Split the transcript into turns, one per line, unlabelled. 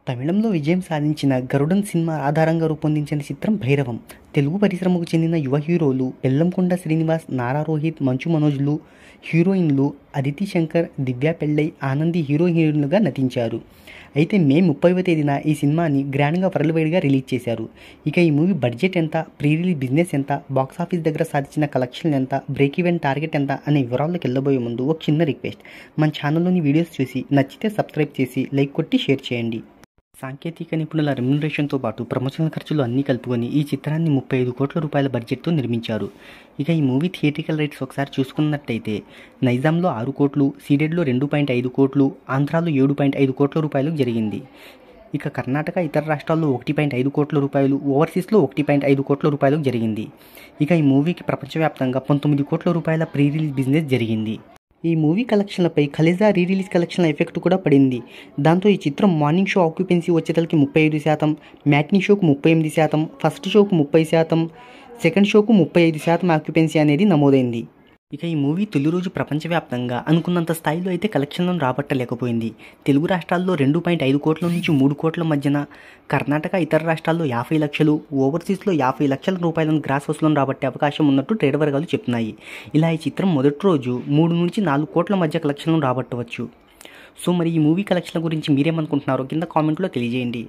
తమిళంలో విజయం సాధించిన 'గరుడన్' సినిమా ఆధారంగా రూపొందించిన చిత్రం 'భైరవం'. తెలుగు పరిశ్రమకు చెందిన యువ హీరోలు బెల్లంకొండ శ్రీనివాస్, నారా రోహిత్, మంచు మనోజ్లు హీరోయిన్లు, అదితి శంకర్, దివ్య పెళ్ళై, ఆనంది హీరోయిన్లుగా నటించారు. అయితే మే 30వ తేదీన ఈ సినిమాని గ్రాండ్గా వరల్డ్ వైడ్గా రిలీజ్ చేశారు. ఇక ఈ మూవీ బడ్జెట్ ఎంత, ప్రీ రిలీజ్ బిజినెస్ ఎంత, బాక్సాఫీస్ దగ్గర సాధించిన కలెక్షన్లు ఎంత, బ్రేక్ ఈవెన్ టార్గెట్ ఎంత అనే వివరాల్లోకి వెళ్ళబోయే ముందు ఒక చిన్న రిక్వెస్ట్, మన ఛానల్లోని వీడియోస్ చూసి నచ్చితే సబ్స్క్రైబ్ చేసి లైక్ కొట్టి షేర్ చేయండి. సాంకేతిక నిపుణుల రెమ్యునరేషన్తో పాటు ప్రమోషనల్ ఖర్చులు అన్నీ కలుపుకొని ఈ చిత్రాన్ని 35 కోట్ల రూపాయల బడ్జెట్తో నిర్మించారు. ఇక ఈ మూవీ థియేట్రికల్ రైట్స్ ఒకసారి చూసుకున్నట్టయితే నైజాంలో 6 కోట్లు, సీడెడ్లో 2.5 కోట్లు, ఆంధ్రాలో 7.5 కోట్ల రూపాయలకు జరిగింది. ఇక కర్ణాటక, ఇతర రాష్ట్రాల్లో 1.5 కోట్ల రూపాయలు, ఓవర్సీస్లో 1.5 కోట్ల రూపాయలకు జరిగింది. ఇక ఈ మూవీకి ప్రపంచవ్యాప్తంగా 19 కోట్ల రూపాయల ప్రీ రిలీజ్ బిజినెస్ జరిగింది. ఈ మూవీ కలెక్షన్లపై కలేజా రీ రిలీజ్ కలెక్షన్ల ఎఫెక్ట్ కూడా పడింది. దాంతో ఈ చిత్రం మార్నింగ్ షో ఆక్యుపెన్సీ వచ్చేతలకి 35%, మ్యాట్నీ షోకు 38%, ఫస్ట్ షోకు 30%, సెకండ్ షోకు 35% ఆక్యుపెన్సీ అనేది నమోదైంది. ఇక ఈ మూవీ తొలి రోజు ప్రపంచవ్యాప్తంగా అనుకున్నంత స్థాయిలో అయితే కలెక్షన్లను రాబట్టలేకపోయింది. తెలుగు రాష్ట్రాల్లో 2.5 కోట్ల నుంచి 3 కోట్ల మధ్యన, కర్ణాటక, ఇతర రాష్ట్రాల్లో 50 లక్షలు, ఓవర్సీస్లో 50 లక్షల రూపాయలను గ్రాస్ వసూలను రాబట్టే అవకాశం ఉన్నట్టు ట్రేడ్ వర్గాలు చెప్తున్నాయి. ఇలా ఈ చిత్రం మొదటి రోజు 3 నుంచి 4 కోట్ల మధ్య కలెక్షన్లను రాబట్టవచ్చు. సో మరి ఈ మూవీ కలెక్షన్ల గురించి మీరేమనుకుంటున్నారో కింద కామెంట్లో తెలియజేయండి.